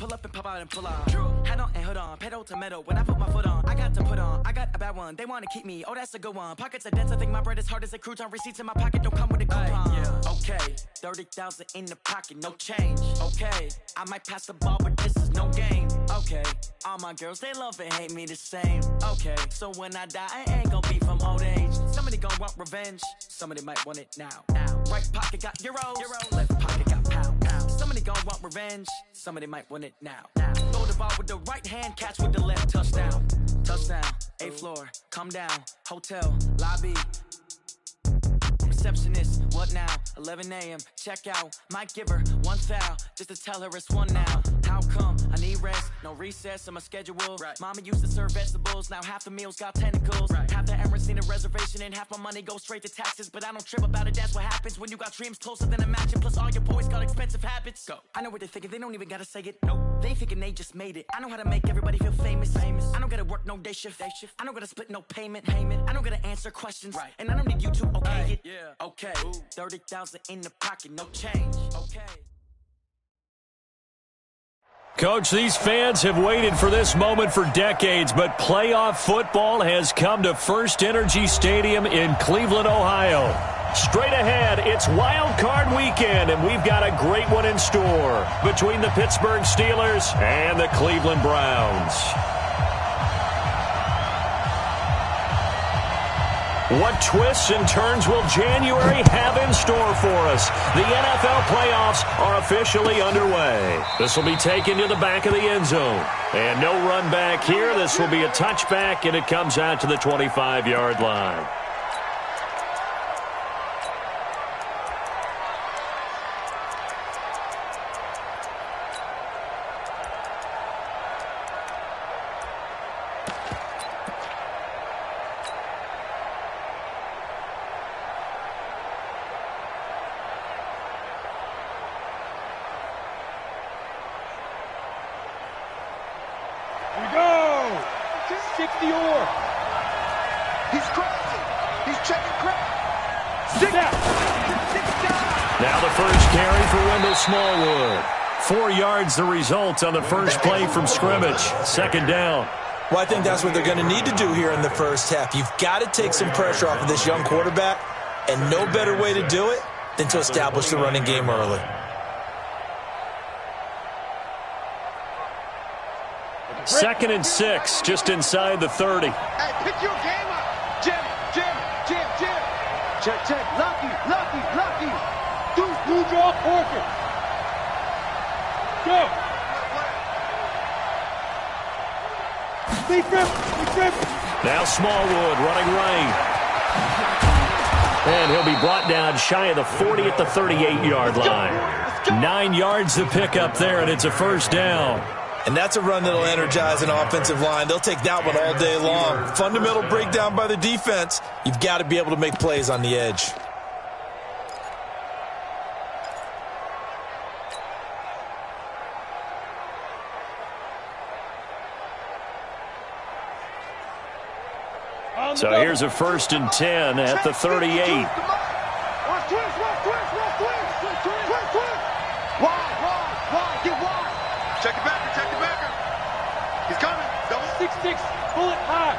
pull up and pop out and pull on. Head on and hood on, pedal to metal. When I put my foot on, I got to put on. I got a bad one, they want to keep me. Oh, that's a good one. Pockets are dense, I think my bread is hard as a crouton. Receipts in my pocket don't come with a coupon. Okay, 30,000 in the pocket, no change. Okay, I might pass the ball, but this is no game. Okay, all my girls, they love and hate me the same. Okay, so when I die, I ain't gonna be from old age. Somebody gon' want revenge, somebody might want it now. Right pocket got euros, left pocket got pound. Somebody gon' want revenge, somebody might want it now. Throw the ball with the right hand, catch with the left, touchdown. Touchdown, 8th floor, come down, hotel, lobby. Receptionist, what now? 11 a.m. Check out. Might give her one foul just to tell her it's one now. How come? I need rest, no recess in my schedule. Right. Mama used to serve vegetables, now half the meals got tentacles. Right. Half the errands need a reservation and half my money goes straight to taxes. But I don't trip about it, that's what happens when you got dreams closer than a mansion. Plus all your boys got expensive habits. Go. I know what they're thinking, they don't even gotta say it. Nope. They thinking they just made it. I know how to make everybody feel famous. I don't gotta work no day shift. I don't gotta split no payment. I don't gotta answer questions. Right. And I don't need you to okay it. Yeah. Okay, 30,000 in the pocket, no change. Okay. Coach, these fans have waited for this moment for decades, but playoff football has come to First Energy Stadium in Cleveland, Ohio. Straight ahead, it's Wild Card Weekend, and we've got a great one in store between the Pittsburgh Steelers and the Cleveland Browns. What twists and turns will January have in store for us? The NFL playoffs are officially underway. This will be taken to the back of the end zone. And no run back here. This will be a touchback, and it comes out to the 25-yard line. Smallwood. 4 yards the result on the first play from scrimmage. Second down. Well, I think that's what they're going to need to do here in the first half. You've got to take some pressure off of this young quarterback, and no better way to do it than to establish the running game early. Second and 6, just inside the 30. Hey, pick your game up. Jim. Check. Lucky. Do draw Porkins. Go. Now Smallwood running right. And he'll be brought down shy of the 40 at the 38-yard line. 9 yards to pick up there, and it's a first down. And that's a run that'll energize an offensive line. They'll take that one all day long. Fundamental breakdown by the defense. You've got to be able to make plays on the edge. So here's a 1st and 10 at the 38. Wide. Get wide. Check the backer. He's coming. Double 6-6. Pull it high.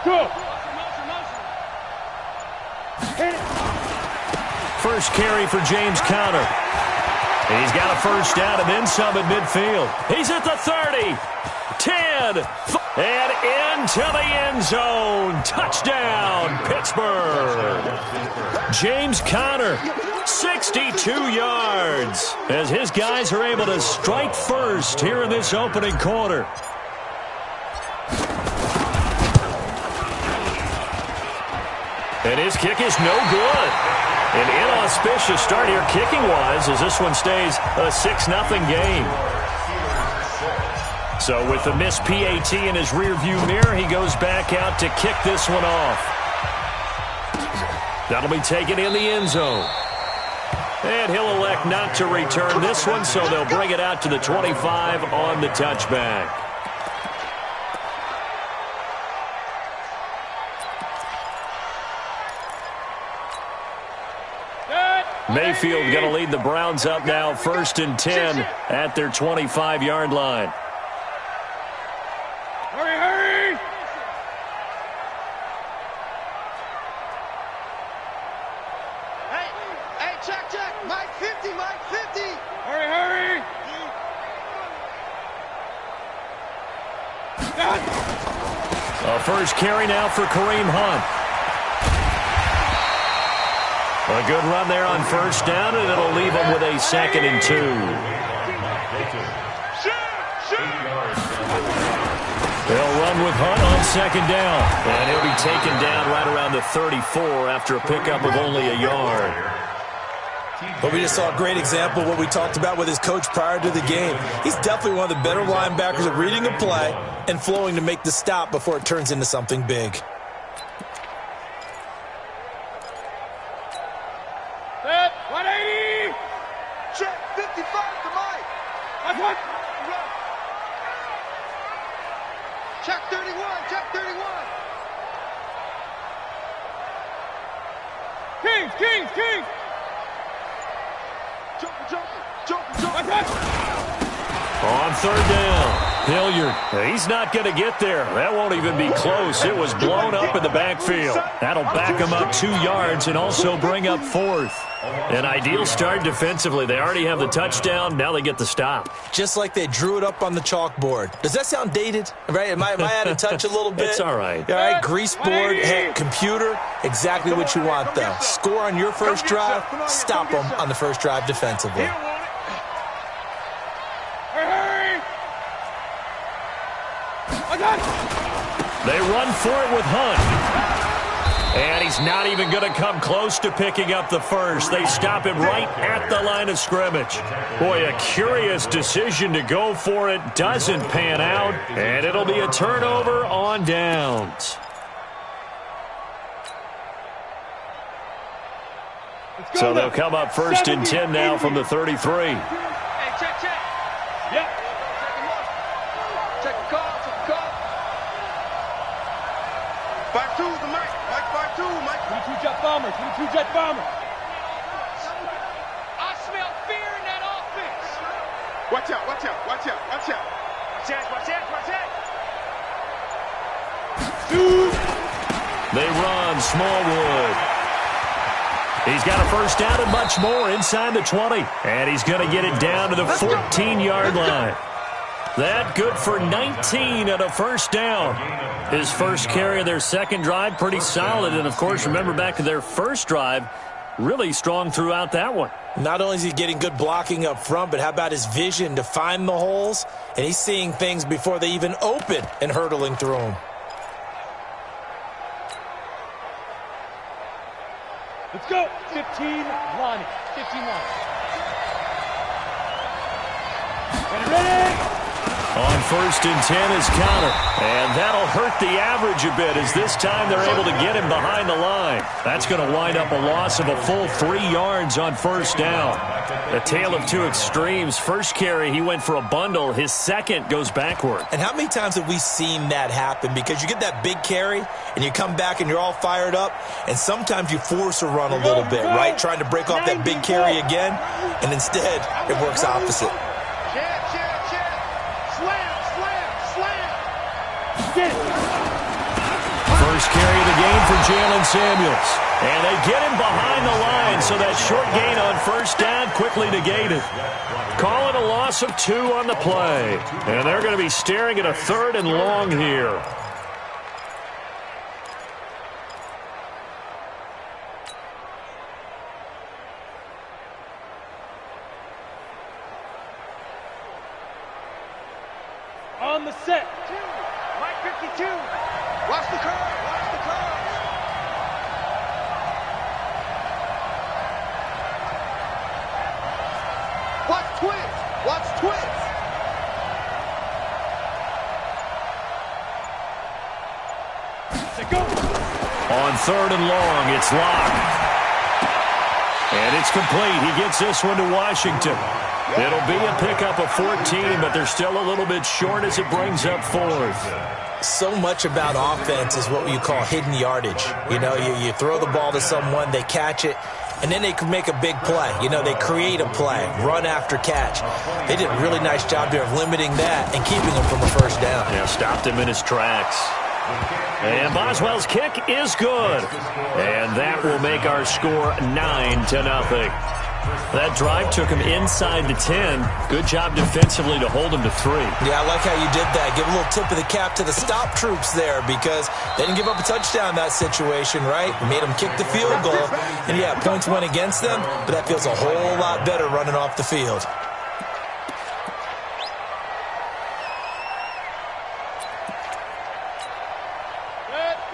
Go. Hit it. First carry for James Conner. And he's got a first down and then some at midfield. He's at the 30. 10. And into the end zone. Touchdown, Pittsburgh. James Conner, 62 yards, as his guys are able to strike first here in this opening quarter. And his kick is no good. An inauspicious start here kicking-wise as this one stays a 6-0 game. So with the missed PAT in his rearview mirror, he goes back out to kick this one off. That'll be taken in the end zone. And he'll elect not to return this one, so they'll bring it out to the 25 on the touchback. Mayfield going to lead the Browns up now, 1st and 10 at their 25-yard line. Hurry, hurry! Hey, check. Mike 50, Mike 50. Hurry, hurry! A first carry now for Kareem Hunt. A good run there on 1st down, and it'll leave him with a 2nd and 2. They'll run with Hunt on 2nd down, and he'll be taken down right around the 34 after a pickup of only a yard. But we just saw a great example of what we talked about with his coach prior to the game. He's definitely one of the better linebackers at reading a play and flowing to make the stop before it turns into something big. Set, 180! Check, 55 to Mike. That's what? Check 31, check 31. Kings! Jumper. On 3rd down, Hilliard. He's not going to get there. That won't even be close. It was blown up in the backfield. That'll back him up 2 yards and also bring up 4th. An ideal start defensively. They already have the touchdown. Now they get the stop. Just like they drew it up on the chalkboard. Does that sound dated? Right? Am I out of touch a little bit? It's all right. All right, grease board, hey, computer, exactly what you want, though. Score on your first drive, stop them on the first drive defensively. They run for it with Hunt. And he's not even going to come close to picking up the first. They stop him right at the line of scrimmage. Boy, a curious decision to go for it. Doesn't pan out. And it'll be a turnover on downs. So they'll come up 1st and 10 now from the 33. Hey, check. Yep. Check the call. 5-2, the Mike. Mike 5-2, Mike. 22 jet bomber. I smell fear in that offense. Watch out. Watch out. They run Smallwood. He's got a first down and much more inside the 20. And he's going to get it down to the 14-yard line. That good for 19 and a first down. His first carry of their second drive, pretty solid. And, of course, remember back to their first drive, really strong throughout that one. Not only is he getting good blocking up front, but how about his vision to find the holes? And he's seeing things before they even open and hurtling through them. Let's go. 15 line. Ready? On 1st and 10 is Counter. And that'll hurt the average a bit as this time they're able to get him behind the line. That's going to wind up a loss of a full 3 yards on 1st down. A tale of two extremes. First carry, he went for a bundle. His second goes backward. And how many times have we seen that happen? Because you get that big carry, and you come back and you're all fired up, and sometimes you force a run a little bit, right? Trying to break off that big carry again, and instead it works opposite. First carry of the game for Jalen Samuels. And they get him behind the line, so that short gain on 1st down quickly negated. Call it a loss of 2 on the play. And they're going to be staring at a 3rd and long here. On the set. Mike 52. Watch the curve. Watch twins. Go. On 3rd and long, it's Locke. And it's complete. He gets this one to Washington. It'll be a pickup of 14, but they're still a little bit short as it brings up 4th. So much about offense is what you call hidden yardage. You know, you throw the ball to someone, they catch it, and then they can make a big play. You know, they create a play, run after catch. They did a really nice job there of limiting that and keeping him from a first down. Yeah, stopped him in his tracks. And Boswell's kick is good. And that will make our score 9-0. That drive took him inside the 10. Good job defensively to hold him to 3. Yeah, I like how you did that. Give a little tip of the cap to the stop troops there because they didn't give up a touchdown in that situation, right? Made them kick the field goal. And, yeah, points went against them, but that feels a whole lot better running off the field.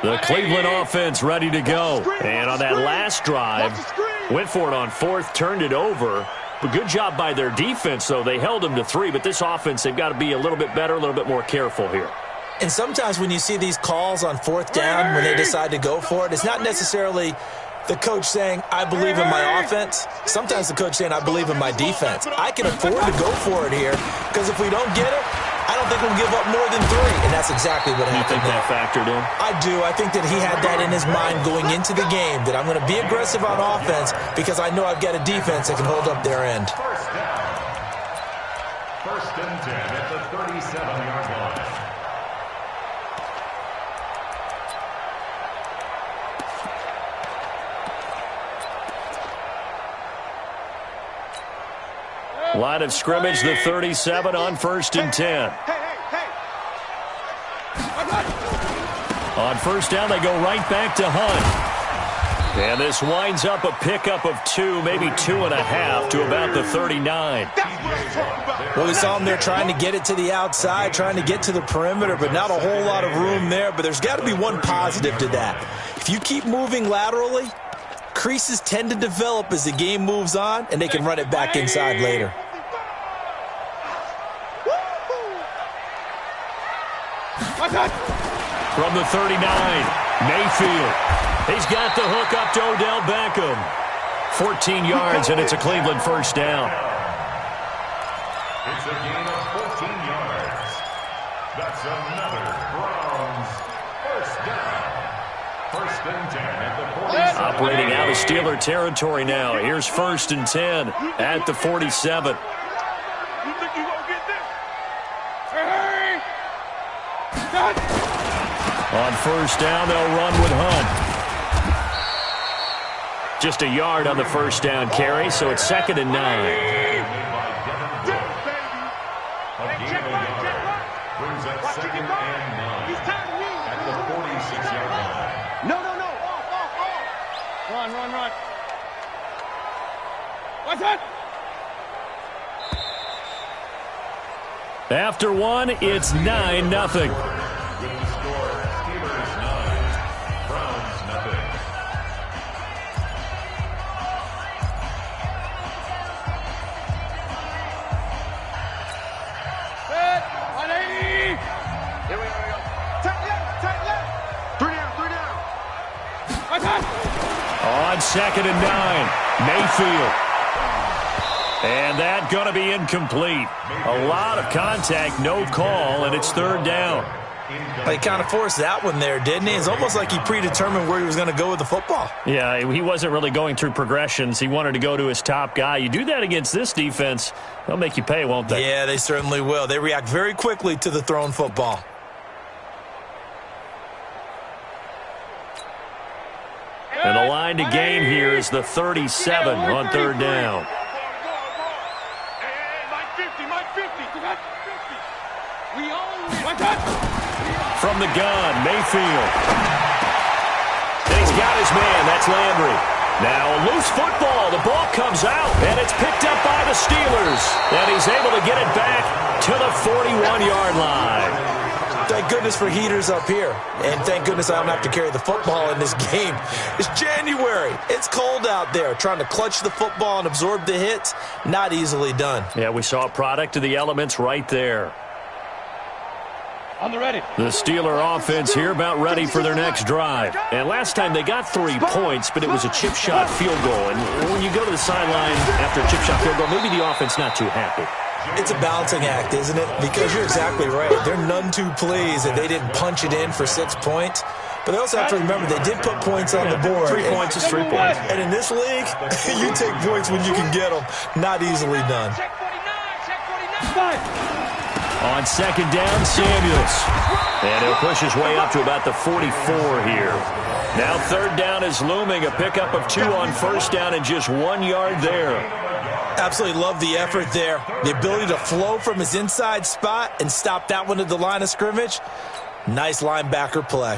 The Cleveland offense ready to go. And on that last drive, went for it on 4th, turned it over. But good job by their defense, though. They held them to 3, but this offense, they've got to be a little bit better, a little bit more careful here. And sometimes when you see these calls on 4th down, when they decide to go for it, it's not necessarily the coach saying, I believe in my offense. Sometimes the coach saying, I believe in my defense. I can afford to go for it here because if we don't get it, I don't think we'll give up more than 3, and that's exactly what happened. You think that factored in? I do. I think that he had that in his mind going into the game, that I'm going to be aggressive on offense because I know I've got a defense that can hold up their end. First and 10 at the 37-yard line. Line of scrimmage, the 37 on 1st and 10. On 1st down, they go right back to Hunt. And this winds up a pickup of 2, maybe 2.5 to about the 39. Well, we saw him there trying to get it to the outside, trying to get to the perimeter, but not a whole lot of room there. But there's got to be one positive to that. If you keep moving laterally, creases tend to develop as the game moves on, and they can run it back inside later. From the 39, Mayfield. He's got the hook up to Odell Beckham. 14 yards, and it's a Cleveland first down. It's a gain of 14 yards. That's another Browns first down. First and 10 at the 47. Operating out of Steeler territory now. Here's 1st and 10 at the 47. You think you gonna get this? Hey! On 1st down, they'll run with Hunt. Just a yard on the 1st down carry, so it's 2nd and 9. Brings up 2nd and 9 at the 46-yard line. No. Off. Run. What's that? After 1, it's 9-0. With the score, Steelers 9, Browns 0. Set. 180. Here we go. Take left. 3 down. What's that? On 2nd and 9, Mayfield. And that going to be incomplete. A lot of contact, no call, and it's 3rd down. He kind of forced that one there, didn't he? It's almost like he predetermined where he was going to go with the football. Yeah, he wasn't really going through progressions. He wanted to go to his top guy. You do that against this defense, they'll make you pay, won't they? Yeah, they certainly will. They react very quickly to the thrown football. And the line to gain here is the 37 on 3rd down. Mike 50. We own it. What's that? From the gun, Mayfield. And he's got his man. That's Landry. Now, loose football. The ball comes out, and it's picked up by the Steelers. And he's able to get it back to the 41-yard line. Thank goodness for heaters up here. And thank goodness I don't have to carry the football in this game. It's January. It's cold out there. Trying to clutch the football and absorb the hits, not easily done. Yeah, we saw a product of the elements right there. On the ready. The Steeler offense here about ready for their next drive. And last time they got 3 points, but it was a chip shot field goal. And when you go to the sideline after a chip shot field goal, maybe the offense not too happy. It's a balancing act, isn't it? Because you're exactly right. They're none too pleased that they didn't punch it in for 6 points. But they also have to remember they did put points on the board. 3 points is 3 points. And in this league, you take points when you can get them. Not easily done. On second down, Samuels. And he'll push his way up to about the 44 here. Now third down is looming. A pickup of 2 on first down and just 1 yard there. Absolutely love the effort there. The ability to flow from his inside spot and stop that one at the line of scrimmage. Nice linebacker play.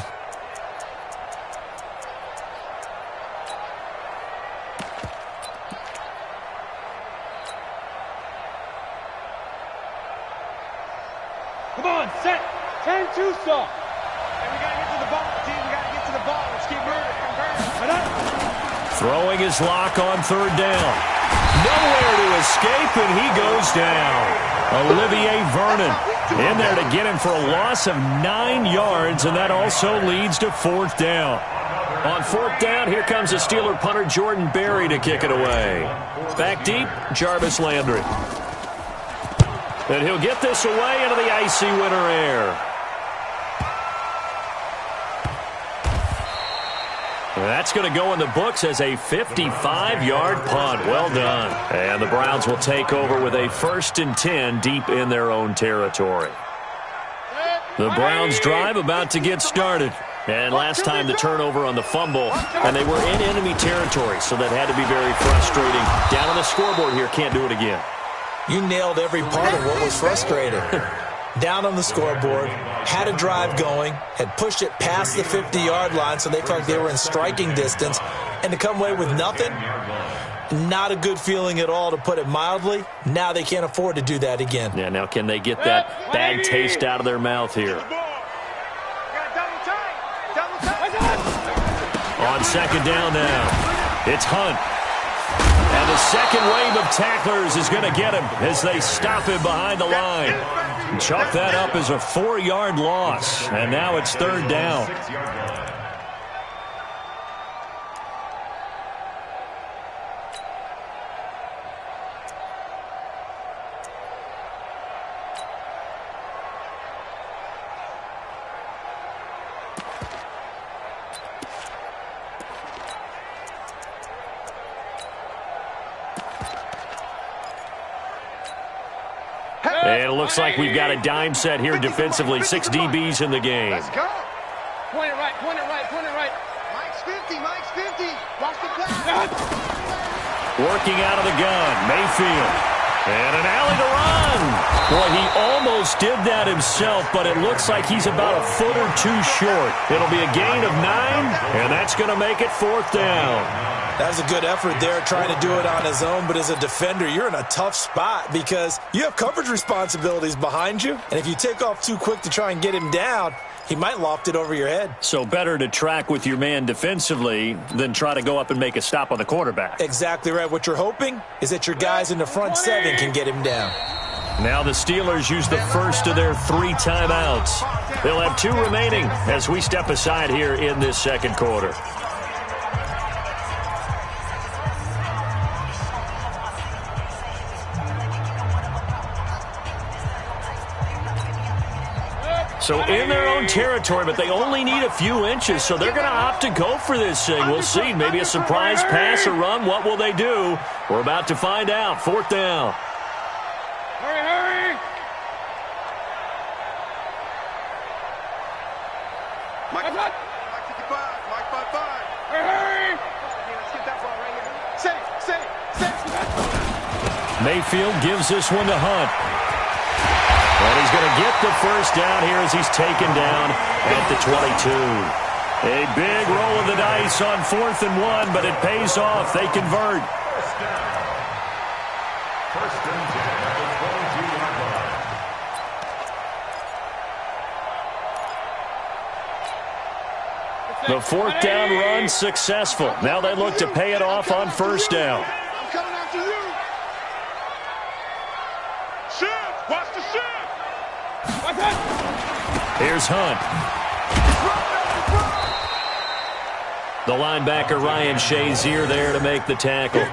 Come on, set. 10-2 stop. And we got to get to the ball, team. We got to get to the ball. Let's keep moving. Throwing his lock on third down. Nowhere to escape, and he goes down. Olivier Vernon in there to get him for a loss of 9 yards, and that also leads to fourth down. On fourth down, here comes the Steeler punter Jordan Berry to kick it away. Back deep, Jarvis Landry. And he'll get this away into the icy winter air. That's going to go in the books as a 55-yard punt. Well done. And the Browns will take over with a 1st and 10 deep in their own territory. The Browns drive about to get started. And last time the turnover on the fumble, and they were in enemy territory, so that had to be very frustrating. Down on the scoreboard here, can't do it again. You nailed every part of what was frustrating. Down on the scoreboard, had a drive going, had pushed it past the 50-yard line so they felt like they were in striking distance, and to come away with nothing, not a good feeling at all, to put it mildly. Now they can't afford to do that again. Yeah, now can they get that bad taste out of their mouth here? On second down now, it's Hunt. And the second wave of tacklers is going to get him as they stop him behind the line. Chalk that up as a 4-yard loss, and now it's third down. And it looks like we've got a dime set here defensively. 6 DBs in the game. Let's go. Point it right, point it right, point it right. Mike's 50, Mike's 50. Watch the pass. Working out of the gun, Mayfield. And an alley to run. Boy, he almost did that himself, but it looks like he's about a foot or two short. It'll be a gain of 9, and that's going to make it fourth down. That was a good effort there, trying to do it on his own. But as a defender, you're in a tough spot because you have coverage responsibilities behind you. And if you take off too quick to try and get him down, he might loft it over your head. So better to track with your man defensively than try to go up and make a stop on the quarterback. Exactly right. What you're hoping is that your guys in the front 7 can get him down. Now the Steelers use the first of their 3 timeouts. They'll have 2 remaining as we step aside here in this second quarter. So in their own territory, but they only need a few inches, so they're going to opt to go for this thing. We'll see. Maybe a surprise pass or run. What will they do? We're about to find out. Fourth down. Hurry, hurry. Mike 55, Mike 55. Hurry, hurry. Let's get that ball right here. Safe. Mayfield gives this one to Hunt. And he's going to get the first down here as he's taken down at the 22. A big roll of the dice on 4th and 1, but it pays off. They convert. First and 10 at the 22-yard line. The fourth down run successful. Now they look to pay it off on first down. I'm coming after you. Shift. Watch the shift. Watch Here's Hunt. The linebacker Ryan Shazier there to make the tackle.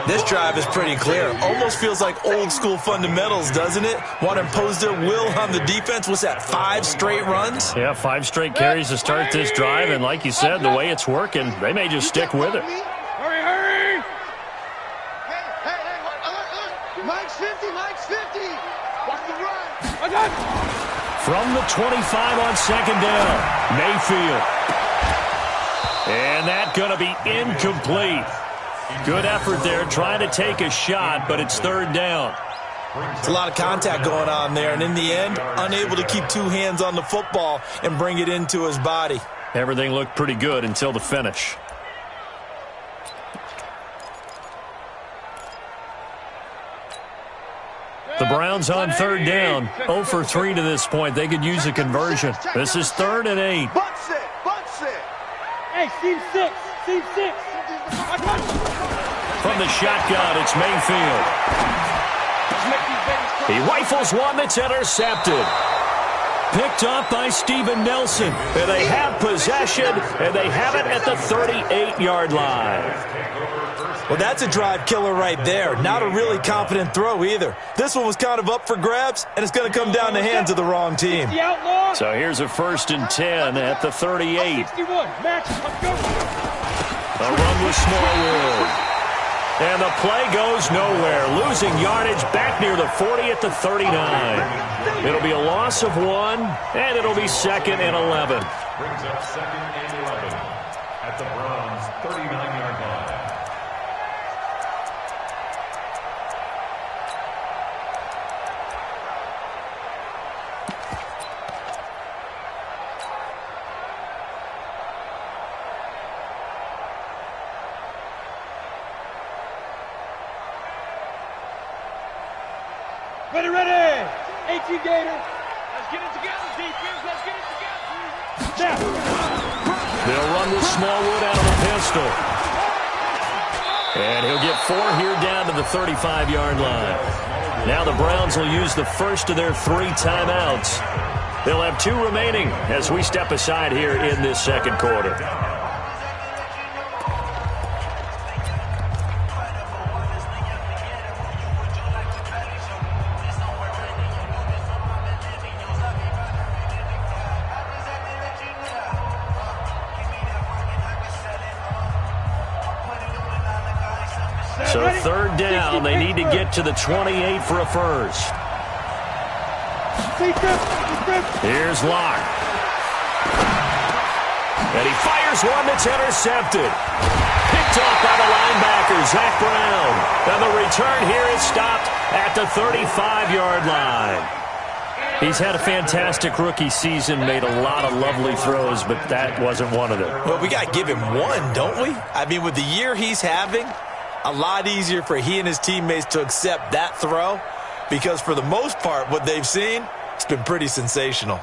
This drive is pretty clear. Almost feels like old school fundamentals, doesn't it? Want to impose their will on the defense. What's that, 5 straight runs? Yeah, 5 straight carries to start this drive. And like you said, the way it's working, they may just stick with it. Hurry! Hey, Mike's 50, Mike's 50. Watch the run. From the 25 on second down, Mayfield. And that's going to be incomplete. Good effort there, trying to take a shot, but it's third down. It's a lot of contact going on there, and in the end, unable to keep 2 hands on the football and bring it into his body. Everything looked pretty good until the finish. The Browns on third down, 0 for 3 to this point. They could use a conversion. This is 3rd and 8. Bunch it. Hey, Steve 6. From the shotgun, it's Mayfield. He rifles one that's intercepted. Picked up by Steven Nelson. And they have possession, and they have it at the 38-yard line. Well, that's a drive killer right there. Not a really confident throw either. This one was kind of up for grabs, and it's going to come down the hands of the wrong team. So here's a 1st and 10 at the 38. A run with Smallwood. And the play goes nowhere. Losing yardage back near the 40 at the 39. It'll be a loss of 1, and it'll be 2nd and 11. Brings up 2nd and 11 at the Browns' 39-yard line. Ready. 18 Gator. Let's get it together, defense. Let's get it together. Now. They'll run with Smallwood out of the pistol. And he'll get 4 here down to the 35-yard line. Now the Browns will use the first of their 3 timeouts. They'll have 2 remaining as we step aside here in this second quarter. So 3rd down, they need to get to the 28 for a first. Here's Locke. And he fires one that's intercepted. Picked off by the linebacker, Zach Brown. And the return here is stopped at the 35-yard line. He's had a fantastic rookie season, made a lot of lovely throws, but that wasn't one of them. Well, we got to give him one, don't we? I mean, with the year he's having, a lot easier for he and his teammates to accept that throw because for the most part, what they've seen, it's been pretty sensational.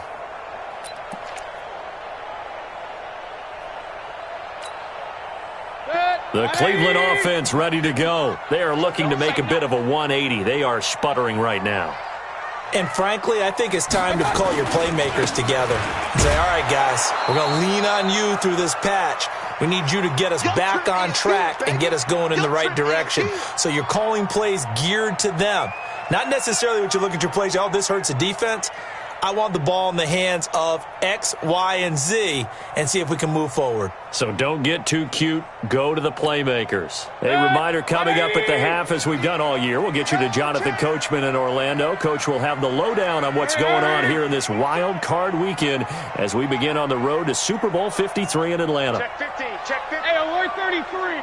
The Cleveland offense ready to go. They are looking to make a bit of a 180. They are sputtering right now. And frankly, I think it's time to call your playmakers together and say, all right, guys, we're going to lean on you through this patch. We need you to get us back on track and get us going in the right direction. So you're calling plays geared to them. Not necessarily what you look at your plays, oh, this hurts the defense. I want the ball in the hands of X, Y, and Z and see if we can move forward. So don't get too cute. Go to the playmakers. A reminder coming up at the half, as we've done all year. We'll get you to Jonathan Coachman in Orlando. Coach will have the lowdown on what's going on here in this wild card weekend as we begin on the road to Super Bowl 53 in Atlanta. Check 15. Hey, alert 33.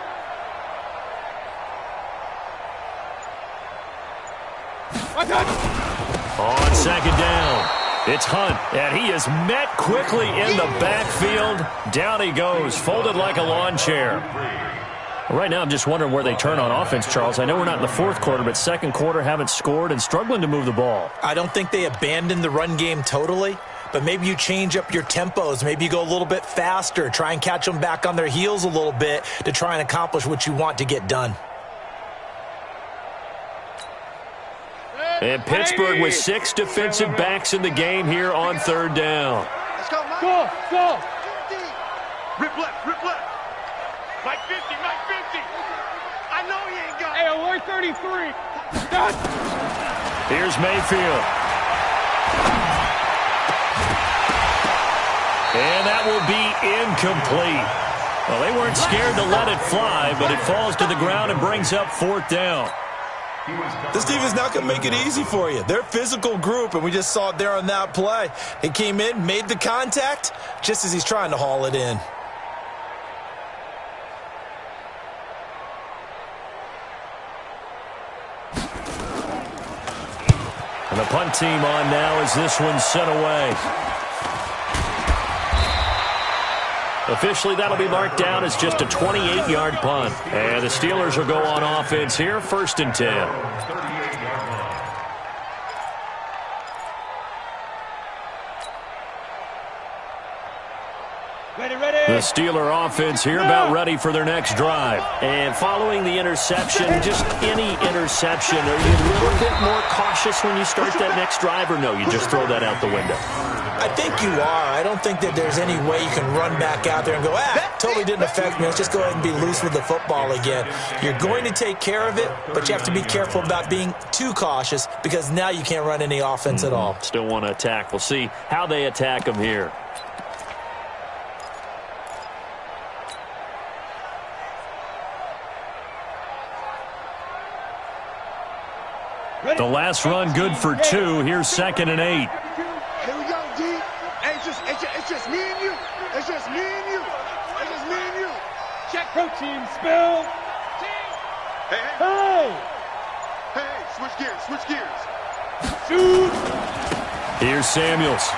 On second down, it's Hunt, and he is met quickly in the backfield. Down he goes, folded like a lawn chair. Right now, I'm just wondering where they turn on offense, Charles. I know we're not in the 4th quarter, but second quarter haven't scored and struggling to move the ball. I don't think they abandoned the run game totally, but maybe you change up your tempos. Maybe you go a little bit faster, try and catch them back on their heels a little bit to try and accomplish what you want to get done. And Pittsburgh with 6 defensive backs in the game here on third down. Let's go, Mike. Go. Rip left. Mike 50, Mike 50. I know he ain't got it. Hey, alert 33. Done. Here's Mayfield. And that will be incomplete. Well, they weren't scared to let it fly, but it falls to the ground and brings up 4th down. This defense not going to make it easy for you. They're a physical group, and we just saw it there on that play. He came in, made the contact, just as he's trying to haul it in. And the punt team on now as this one's sent away. Officially, that'll be marked down as just a 28-yard punt. And the Steelers will go on offense here, 1st and 10. The Steeler offense here about ready for their next drive. And following the interception, just any interception, are you a little bit more cautious when you start that next drive, or no, you just throw that out the window? I think you are. I don't think that there's any way you can run back out there and go, totally didn't affect me. Let's just go ahead and be loose with the football again. You're going to take care of it, but you have to be careful about being too cautious because now you can't run any offense at all. Still want to attack. We'll see how they attack them here. The last run good for 2. Here's 2nd and 8. Here we go, D. Hey, it's just me and you. It's just me and you. It's just me and you. Check protein spill. Hey, hey. Hey. Hey, switch gears, switch gears. Shoot. Here's Samuels.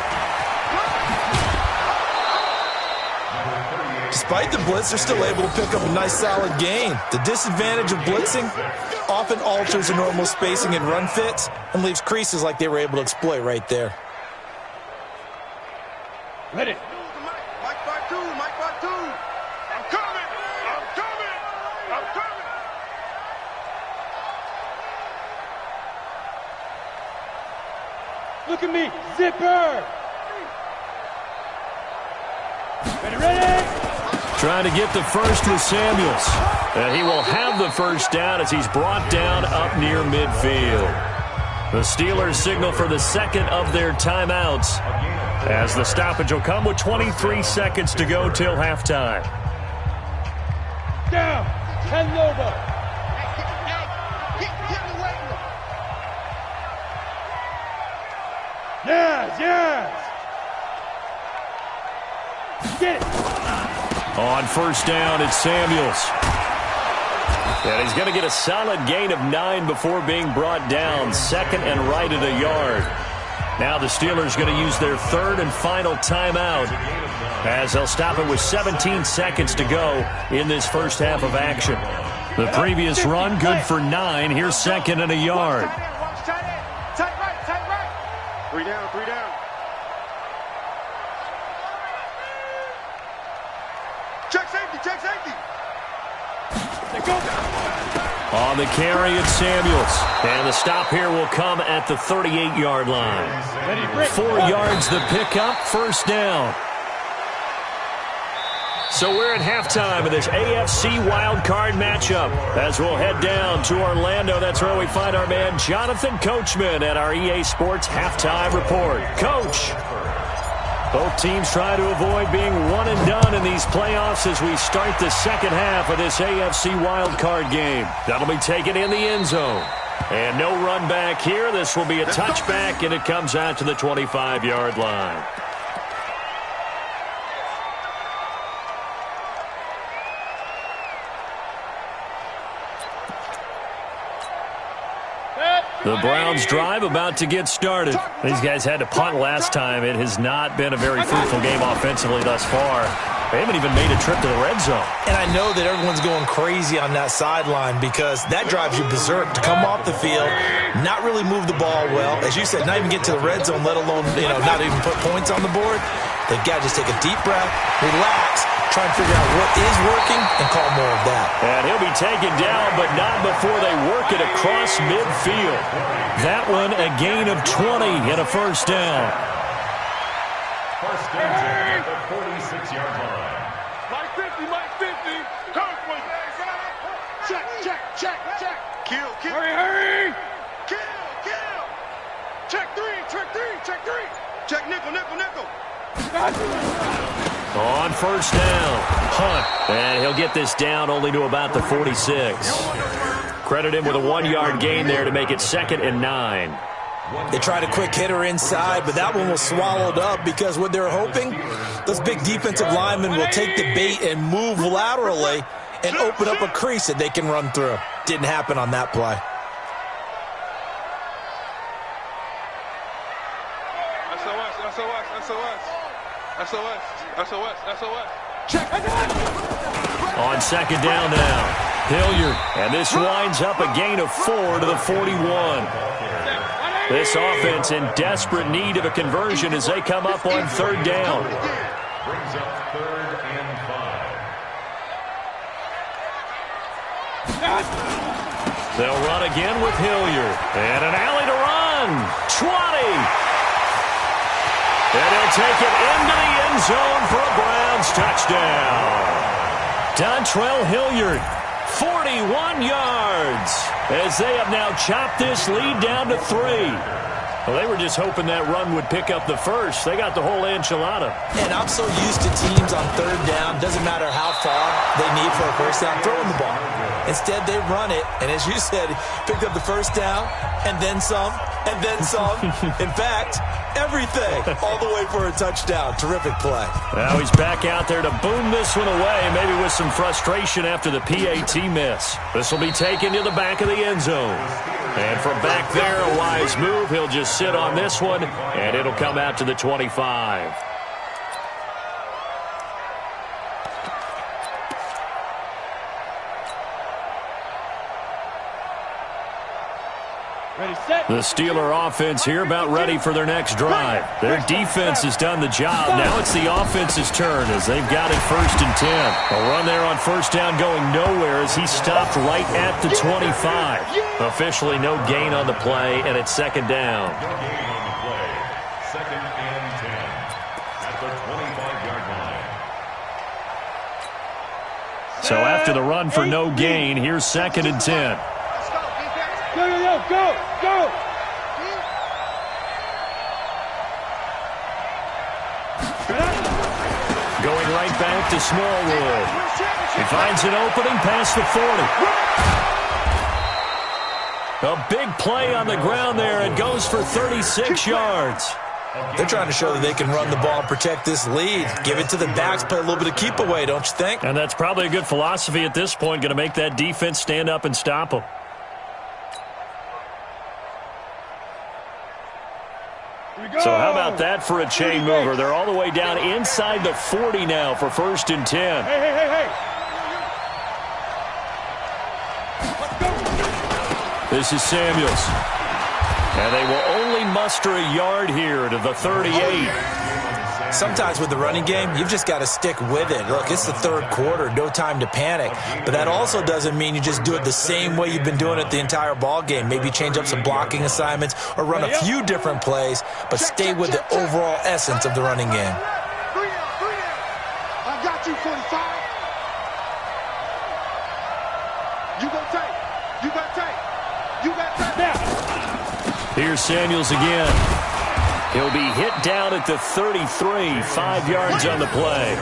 Despite the blitz, they're still able to pick up a nice solid gain. The disadvantage of blitzing often alters the normal spacing and run fits and leaves creases like they were able to exploit right there. Ready. Mike 5-2, Mike 5-2. I'm coming, I'm coming, I'm coming. Look at me, zipper. Ready. Trying to get the first with Samuels. He will have the first down as he's brought down up near midfield. The Steelers signal for the second of their timeouts as the stoppage will come with 23 seconds to go till halftime. Down. 10 over. Get the weight room. Yes. Get it. On first down, it's Samuels. And he's going to get a solid gain of 9 before being brought down. 2nd and right at a yard. Now the Steelers going to use their 3rd and final timeout as they'll stop it with 17 seconds to go in this first half of action. The previous run good for 9. Here's 2nd and a yard. Tight right. 3 down, 3 down. Check safety. On the carry, it's Samuels. And the stop here will come at the 38-yard line. 4 yards the pickup, first down. So we're at halftime of this AFC wildcard matchup. As we'll head down to Orlando, that's where we find our man Jonathan Coachman at our EA Sports Halftime Report. Coach. Both teams try to avoid being one and done in these playoffs as we start the second half of this AFC wildcard game. That'll be taken in the end zone. And no run back here. This will be a touchback, and it comes out to the 25-yard line. The Browns drive about to get started. These guys had to punt last time. It has not been a very fruitful game offensively thus far. They haven't even made a trip to the red zone. And I know that everyone's going crazy on that sideline because that drives you berserk to come off the field, not really move the ball well. As you said, not even get to the red zone, let alone, not even put points on the board. They've got to just take a deep breath, relax, try and figure out what is working and call more of that. And he'll be taken down, but not before they work it across midfield. That one, a gain of 20 and a first down. First and 10 at the 46-yard line. Mike 50, Mike 50. Coach. Kill. Hurry! Kill. Check three. Check nickel. On first down, Hunt. And he'll get this down only to about the 46. Credit him with a 1-yard gain there to make it 2nd and 9. They tried a quick hitter inside, but that one was swallowed up because what they're hoping, those big defensive linemen will take the bait and move laterally and open up a crease that they can run through. Didn't happen on that play. SOS. Check. On 2nd down now, Hilliard. And this winds up a gain of 4 to the 41. This offense in desperate need of a conversion as they come up on 3rd down. Brings up 3rd and 5. They'll run again with Hilliard. And an alley to run. 20. And he'll take it into the end zone for a Browns touchdown. Dontrell Hilliard, 41 yards, as they have now chopped this lead down to 3. Well, they were just hoping that run would pick up the first. They got the whole enchilada. And I'm so used to teams on 3rd down, doesn't matter how far they need for a first down, throwing the ball. Instead, they run it, and as you said, picked up the first down, and then some, and then some. In fact, everything, all the way for a touchdown. Terrific play. Now he's back out there to boom this one away, maybe with some frustration after the PAT miss. This will be taken to the back of the end zone. And from back there, a wise move. He'll just sit on this one, and it'll come out to the 25. Ready, set. The Steeler offense here about ready for their next drive. Their defense has done the job. Now it's the offense's turn as they've got it 1st and 10. A run there on 1st down going nowhere as he stopped right at the 25. Officially no gain on the play, and it's 2nd down. No gain on the play. 2nd and 10 at the 25-yard line. So after the run for no gain, here's 2nd and 10. Go! Going right back to Smallwood. He finds an opening past the 40. A big play on the ground there. It goes for 36 yards. They're trying to show that they can run the ball and protect this lead. Give it to the backs, play a little bit of keep away, don't you think? And that's probably a good philosophy at this point, going to make that defense stand up and stop them. So how about that for a chain mover? They're all the way down inside the 40 now for 1st and 10. Hey. This is Samuels. And they will only muster a yard here to the 38. Sometimes with the running game, you've just got to stick with it. Look, it's the 3rd quarter, no time to panic. But that also doesn't mean you just do it the same way you've been doing it the entire ball game. Maybe change up some blocking assignments or run a few different plays, but stay with the overall essence of the running game. I got you, 45. You got tape. Here's Samuels again. He'll be hit down at the 33, 5 yards on the play.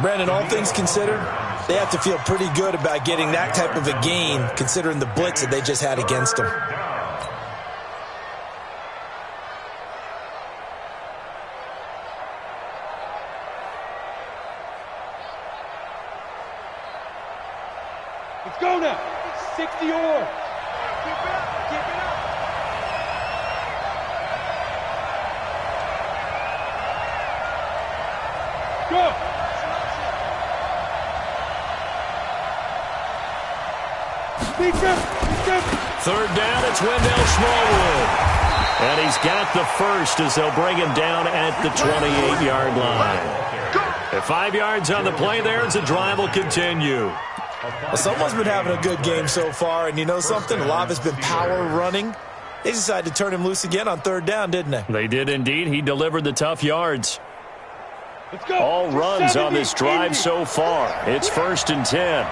Brandon, all things considered, they have to feel pretty good about getting that type of a gain, considering the blitz that they just had against them. Let's go now. 60 or. Keep it up. Go. Defense. 3rd down, it's Wendell Smallwood. And he's got the first as they'll bring him down at the 28-yard line. At 5 yards on the play there, as the drive will continue. Well, someone's been having a good game so far, and you know something? A lot of it's been power running. They decided to turn him loose again on 3rd down, didn't they? They did indeed. He delivered the tough yards. Let's go. All runs on this drive so far. It's 1st and 10.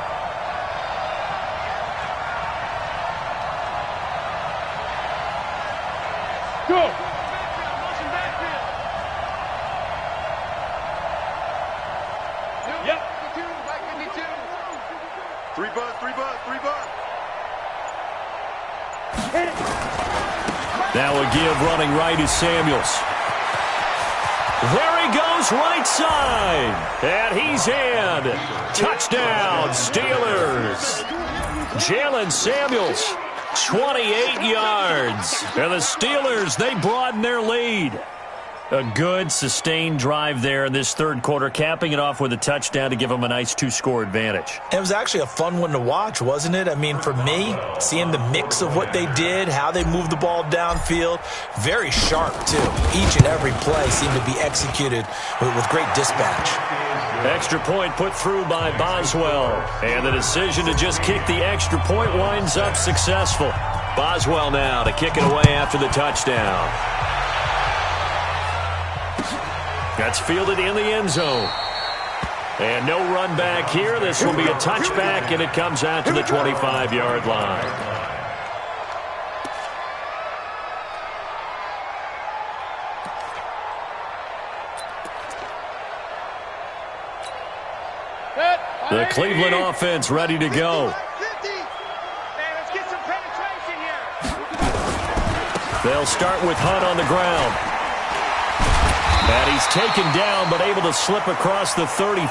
Now a give running right is Samuels. There he goes, right side. And he's in. Touchdown, Steelers. Jalen Samuels, 28 yards. And the Steelers, they broaden their lead. A good, sustained drive there in this third quarter, capping it off with a touchdown to give them a nice two-score advantage. It was actually a fun one to watch, wasn't it? I mean, for me, seeing the mix of what they did, how they moved the ball downfield, very sharp, too. Each and every play seemed to be executed with great dispatch. Extra point put through by Boswell. And the decision to just kick the extra point winds up successful. Boswell now to kick it away after the touchdown. That's fielded in the end zone. And no run back here. This will be a touchback, and it comes out to the 25-yard line. The Cleveland offense ready to go. They'll start with Hunt on the ground. And he's taken down, but able to slip across the 35.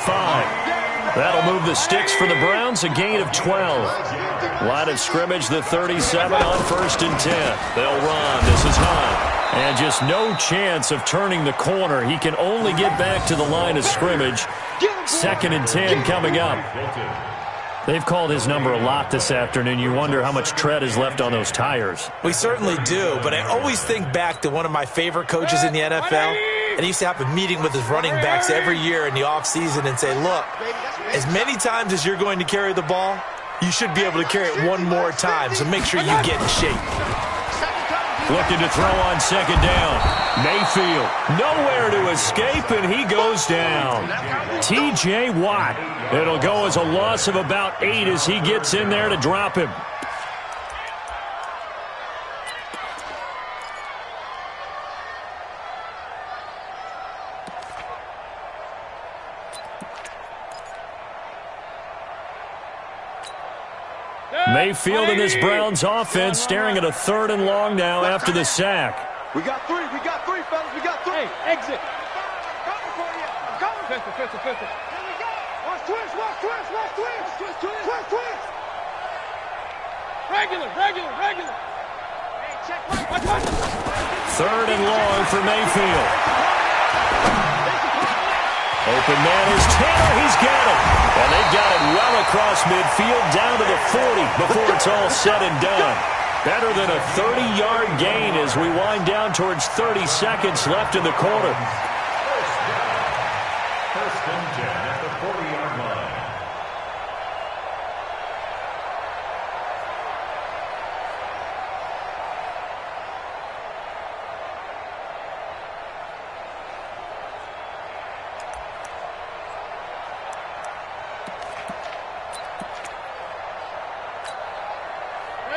That'll move the sticks for the Browns, a gain of 12. Line of scrimmage, the 37 on 1st and 10. They'll run. This is Hunt. And just no chance of turning the corner. He can only get back to the line of scrimmage. 2nd and 10 coming up. They've called his number a lot this afternoon. You wonder how much tread is left on those tires. We certainly do, but I always think back to one of my favorite coaches in the NFL. And he used to have a meeting with his running backs every year in the offseason and say, look, as many times as you're going to carry the ball, you should be able to carry it one more time, so make sure you get in shape. Looking to throw on 2nd down. Mayfield, nowhere to escape, and he goes down. T.J. Watt. It'll go as a loss of about 8 as he gets in there to drop him. Mayfield in this Browns offense staring at a 3rd and long now after the sack. We got three, fellas, we got 3. Hey, exit. I'm coming. Pistol. Watch twist. Regular. Hey, check. Watch. 3rd and long for Mayfield. Open man is Tanner. He's got it. And they've got it well across midfield down to the 40 before it's all said and done. Better than a 30-yard gain as we wind down towards 30 seconds left in the quarter. First and 10 at the 40-yard line.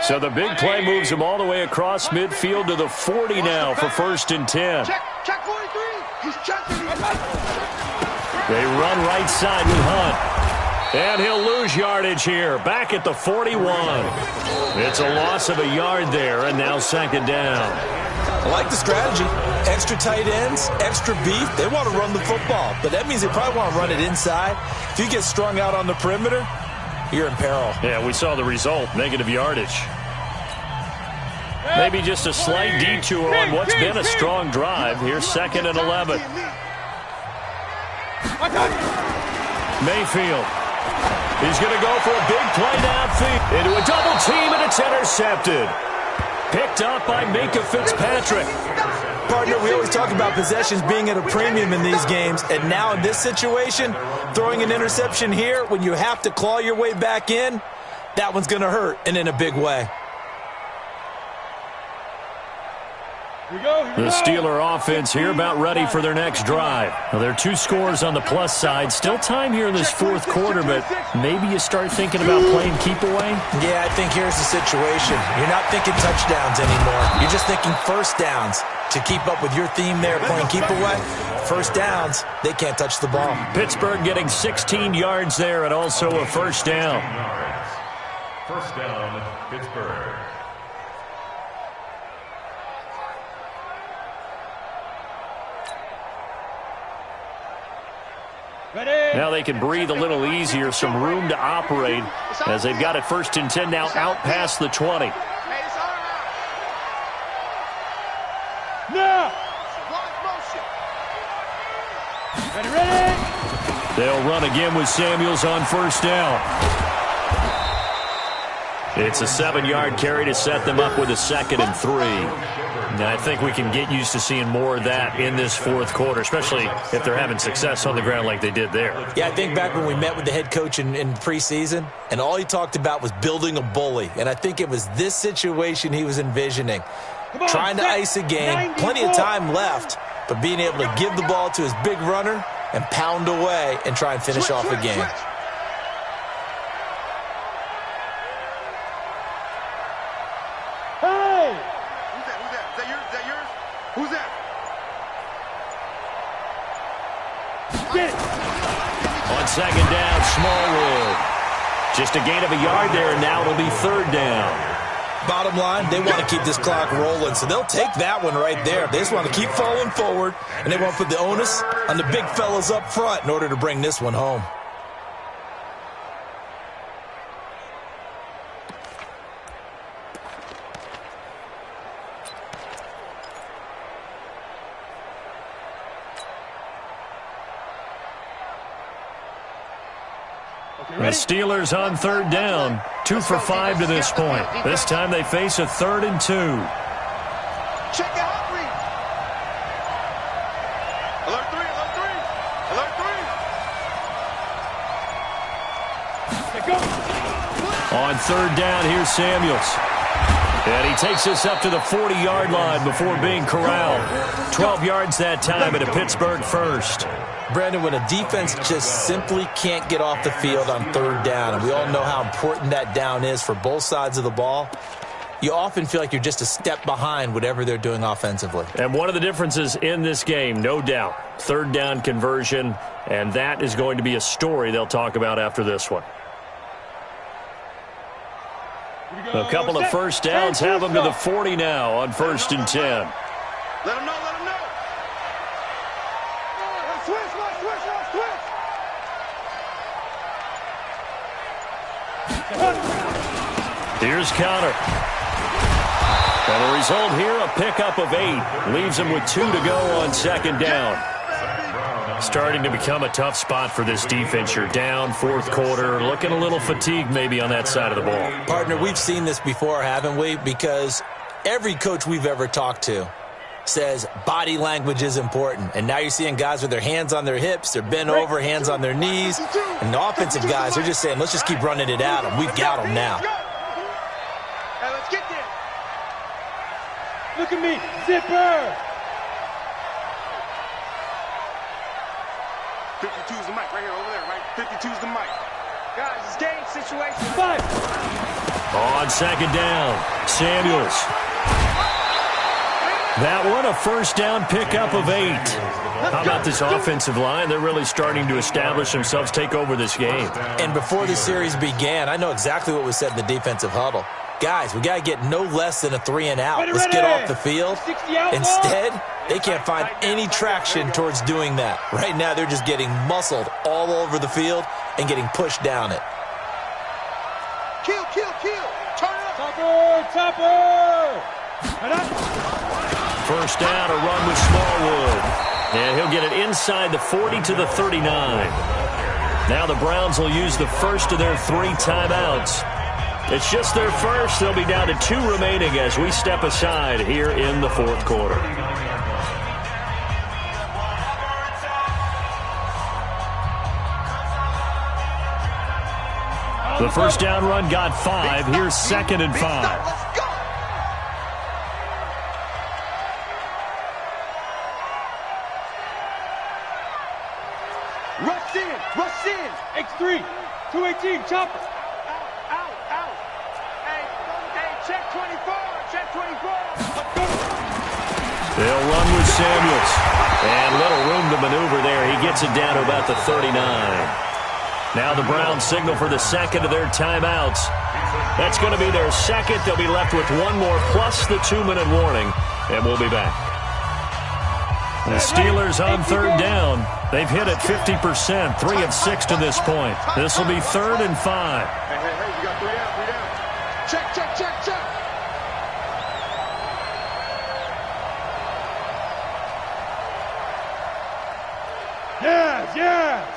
So the big play moves him all the way across midfield to the 40 now for 1st and 10. Check 43. He's checking. They run right side with Hunt. And he'll lose yardage here. Back at the 41. It's a loss of a yard there, and now 2nd down. I like the strategy. Extra tight ends, extra beef. They want to run the football, but that means they probably want to run it inside. If you get strung out on the perimeter, you're in peril. Yeah, we saw the result, negative yardage. Maybe just a slight detour on what's been a strong drive. Here's 2nd and 11. Mayfield. He's going to go for a big play downfield. Into a double team, and it's intercepted. Picked up by Minka Fitzpatrick. Partner, we always talk about possessions being at a premium in these games, and now in this situation, throwing an interception here when you have to claw your way back in, that one's going to hurt, and in a big way. The Steeler offense here about ready for their next drive. Well, there are 2 scores on the plus side. Still time here in this 4th quarter, but maybe you start thinking about playing keep away? Yeah, I think here's the situation. You're not thinking touchdowns anymore. You're just thinking 1st downs. To keep up with your theme there, playing keep away, 1st downs, they can't touch the ball. Pittsburgh getting 16 yards there and also a 1st down. First down, Pittsburgh. Ready. Now they can breathe a little easier, some room to operate as they've got it 1st and 10 now out past the 20. Now. Ready, ready. They'll run again with Samuels on 1st down. It's a 7-yard carry to set them up with a 2nd and 3. Now, I think we can get used to seeing more of that in this 4th quarter, especially if they're having success on the ground like they did there. Yeah, I think back when we met with the head coach in preseason, and all he talked about was building a bully. And I think it was this situation he was envisioning. Trying to ice a game, plenty of time left, but being able to give the ball to his big runner and pound away and try and finish off the game. On 2nd down, Smallwood. Just a gain of a yard there, and now it'll be 3rd down. Bottom line, they want to keep this clock rolling, so they'll take that one right there. They just want to keep falling forward, and they want to put the onus on the big fellas up front in order to bring this one home. The Steelers on 3rd down, 2 for 5 to this point. This time they face a 3rd and 2. Check out, read. Alert 3, alert 3, alert 3. On 3rd down, here's Samuels. And he takes us up to the 40-yard line before being corralled. 12 yards that time at a Pittsburgh 1st. Brandon, when a defense just simply can't get off the field on 3rd down, and we all know how important that down is for both sides of the ball, you often feel like you're just a step behind whatever they're doing offensively. And one of the differences in this game, no doubt, 3rd down conversion, and that is going to be a story they'll talk about after this one. A couple of 1st downs have them to the 40 now on 1st and 10. Let them know, let them know. Switch, Here's Connor. And the result here, a pickup of 8. Leaves him with 2 to go on 2nd down. Starting to become a tough spot for this defense. You're down 4th quarter, looking a little fatigued maybe on that side of the ball. Partner, we've seen this before, haven't we? Because every coach we've ever talked to says body language is important. And now you're seeing guys with their hands on their hips, they're bent over, hands on their knees. And the offensive guys are just saying, let's just keep running it at them. We've got them now. Hey, let's get there. Look at me, zipper. 52's the mic right here, over there, right? 52's the mic. Guys, it's game situation. 5. On 2nd down, Samuels. That one, a 1st down pickup of 8. How about this offensive line? They're really starting to establish themselves, take over this game. And before the series began, I know exactly what was said in the defensive huddle. Guys, we got to get no less than a 3 and out. Let's get off the field. Instead, they can't find any traction towards doing that. Right now, they're just getting muscled all over the field and getting pushed down it. Kill, kill, kill. Turn it up. Topper. 1st down, a run with Smallwood. And he'll get it inside the 40 to the 39. Now the Browns will use the first of their 3 timeouts. It's just their first. They'll be down to 2 remaining as we step aside here in the 4th quarter. The 1st down run got 5. Here's 2nd and 5. Let's go. Rush in. X3, 218, chopper. Out. Hey, check 24. They'll run with Samuels. And little room to maneuver there. He gets it down to about the 39. Now the Browns signal for the 2nd of their timeouts. That's going to be their second. They'll be left with one more plus the 2-minute warning, and we'll be back. The Steelers on third down. They've hit it 50%, 3 of 6 to this point. This will be 3rd and 5. Hey, you got 3 down. Check. Yes.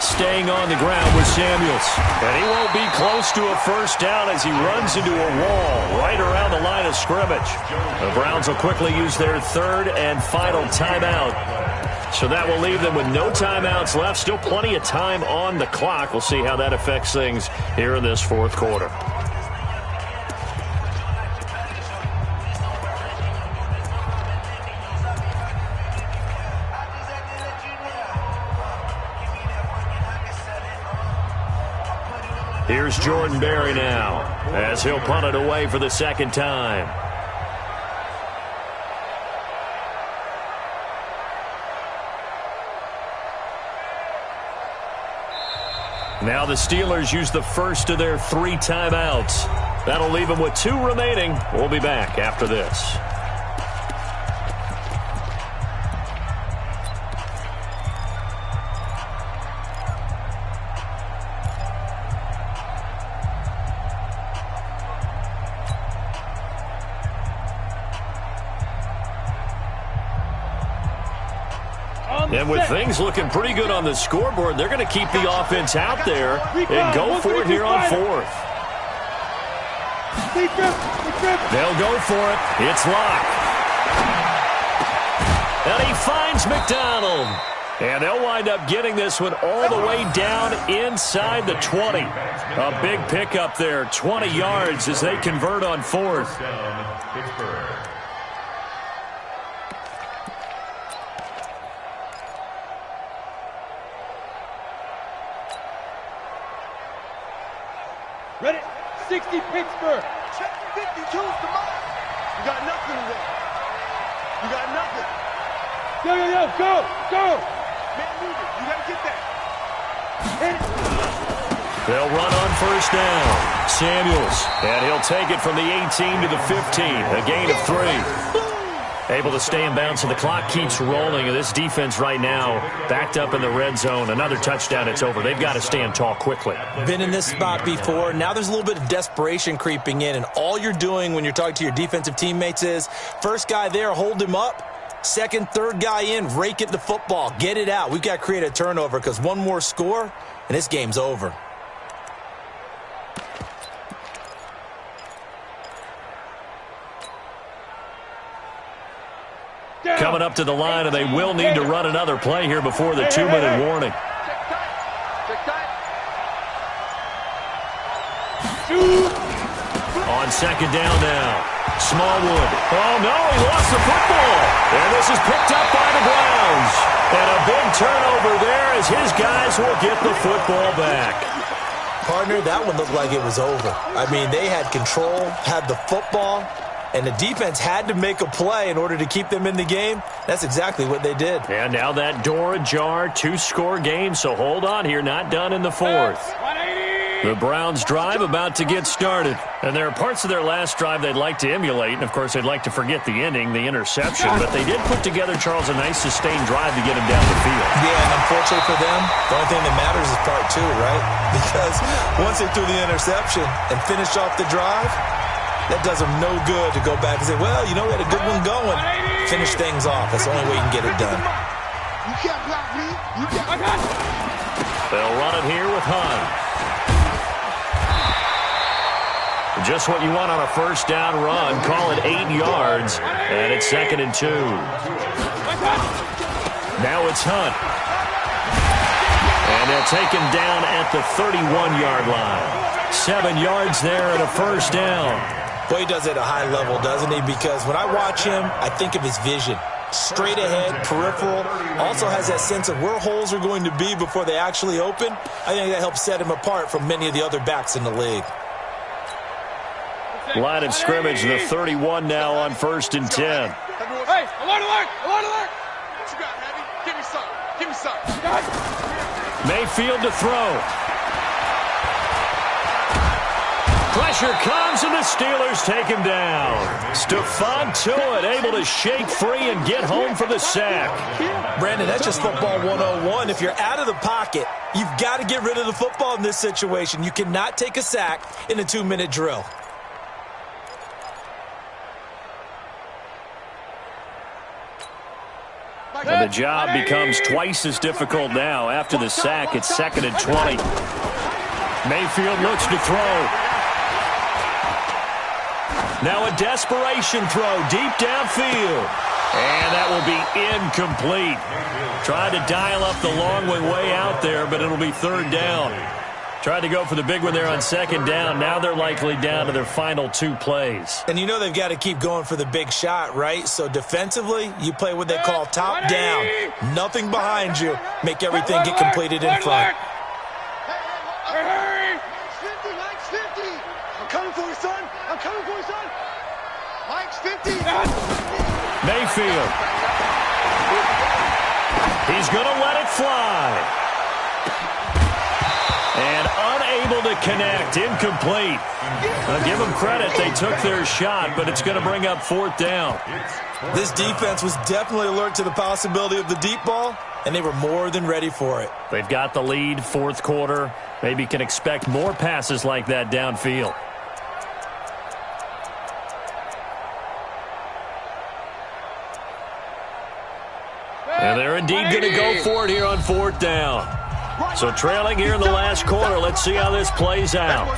Staying on the ground with Samuels. And he won't be close to a first down as he runs into a wall right around the line of scrimmage. The Browns will quickly use their 3rd and final timeout. So that will leave them with no timeouts left. Still plenty of time on the clock. We'll see how that affects things here in this 4th quarter. Here's Jordan Berry now as he'll punt it away for the 2nd time. Now the Steelers use the first of their 3 timeouts. That'll leave them with 2 remaining. We'll be back after this. And with things looking pretty good on the scoreboard, they're going to keep the offense out there and go for it here on 4th. They'll go for it. It's locked. And he finds McDonald. And they'll wind up getting this one all the way down inside the 20. A big pickup there, 20 yards as they convert on 4th. Ready? 60 Pittsburgh. Check 52's the mark. You got nothing today. You got nothing. Yo, go. Man, move it. You got to get that. Hit it. They'll run on first down. Samuels, and he'll take it from the 18 to the 15. A gain of 3. Able to stay in bounds, and the clock keeps rolling. And this defense right now backed up in the red zone. Another touchdown, it's over. They've got to stand tall quickly. Been in this spot before. Now there's a little bit of desperation creeping in, and all you're doing when you're talking to your defensive teammates is first guy there, hold him up. Second, third guy in, rake at the football. Get it out. We've got to create a turnover because one more score, and this game's over. Coming up to the line, and they will need to run another play here before the 2-minute warning. On second down now. Smallwood. Oh, no, he lost the football. And this is picked up by the Browns. And a big turnover there as his guys will get the football back. Partner, that one looked like it was over. I mean, they had control, had the football, and the defense had to make a play in order to keep them in the game. That's exactly what they did. And now that door ajar, 2-score game, so hold on here, not done in the 4th. The Browns drive about to get started. And there are parts of their last drive they'd like to emulate, and of course they'd like to forget the ending, the interception, but they did put together, Charles, a nice sustained drive to get him down the field. Yeah, and unfortunately for them, the only thing that matters is part 2, right? Because once they threw the interception and finished off the drive, that does them no good to go back and say, well, you know, we had a good one going. Finish things off. That's the only way you can get it done. You can't block me. You can't. They'll run it here with Hunt. Just what you want on a first down run. Call it 8 yards, and it's 2nd and 2. Now it's Hunt. And they'll take him down at the 31-yard line. 7 yards there and a first down. Boy, he does it at a high level, doesn't he? Because when I watch him, I think of his vision. Straight ahead, peripheral. Also has that sense of where holes are going to be before they actually open. I think that helps set him apart from many of the other backs in the league. Line of scrimmage, the 31 now on 1st and 10. Hey, alert! What you got, Heavy? Give me something. Give me some. Mayfield to throw. Pressure comes, and the Steelers take him down. Stephon Tuitt able to shake free and get home for the sack. Brandon, that's just football 101. If you're out of the pocket, you've got to get rid of the football in this situation. You cannot take a sack in a 2-minute drill. And the job becomes twice as difficult now. After the sack, it's 2nd and 20. Mayfield looks to throw. Now a desperation throw deep downfield. And that will be incomplete. Tried to dial up the long way out there, but it'll be 3rd down. Tried to go for the big one there on 2nd down. Now they're likely down to their final 2 plays. And you know they've got to keep going for the big shot, right? So defensively, you play what they call top down. Nothing behind you. Make everything get completed in front. Mike's 50. I'm coming for you, son. I'm coming for you, son. Mike's 50. Mayfield. He's going to let it fly. And unable to connect. Incomplete. I'll give them credit. They took their shot, but it's going to bring up 4th down. This defense was definitely alert to the possibility of the deep ball, and they were more than ready for it. They've got the lead, 4th quarter. Maybe can expect more passes like that downfield. And they're indeed going to go for it here on 4th down. So trailing here in the last quarter. Let's see how this plays out.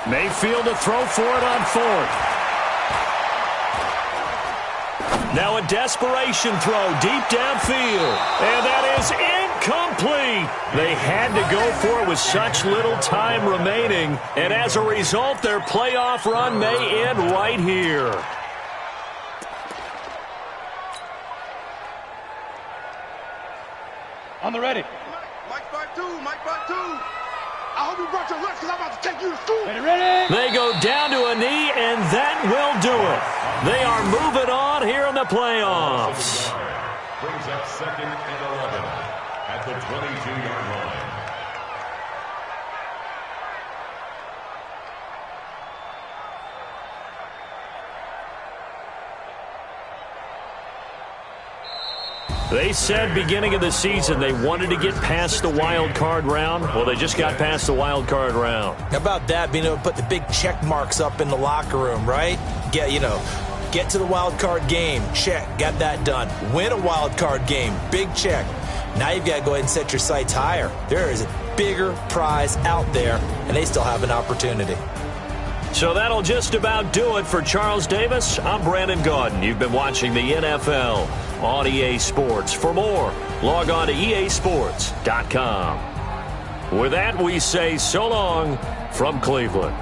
Mayfield to throw for it on 4th. Now a desperation throw deep downfield. And that is incomplete. They had to go for it with such little time remaining. And as a result, their playoff run may end right here. On the ready. Mike 5-2. Mike 5-2. I hope you brought your lunch because I'm about to take you to school. Ready? They go down to a knee, and that will do it. They are moving on here in the playoffs. Brings up 2nd and 11 at the 22-yard line. They said beginning of the season they wanted to get past the wild card round. Well, they just got past the wild card round. How about that, being able to put the big check marks up in the locker room, right? Get to the wild card game, check, got that done. Win a wild card game, big check. Now you've got to go ahead and set your sights higher. There is a bigger prize out there, and they still have an opportunity. So that'll just about do it for Charles Davis. I'm Brandon Gaudin. You've been watching the NFL on EA Sports. For more, log on to easports.com. With that, we say so long from Cleveland.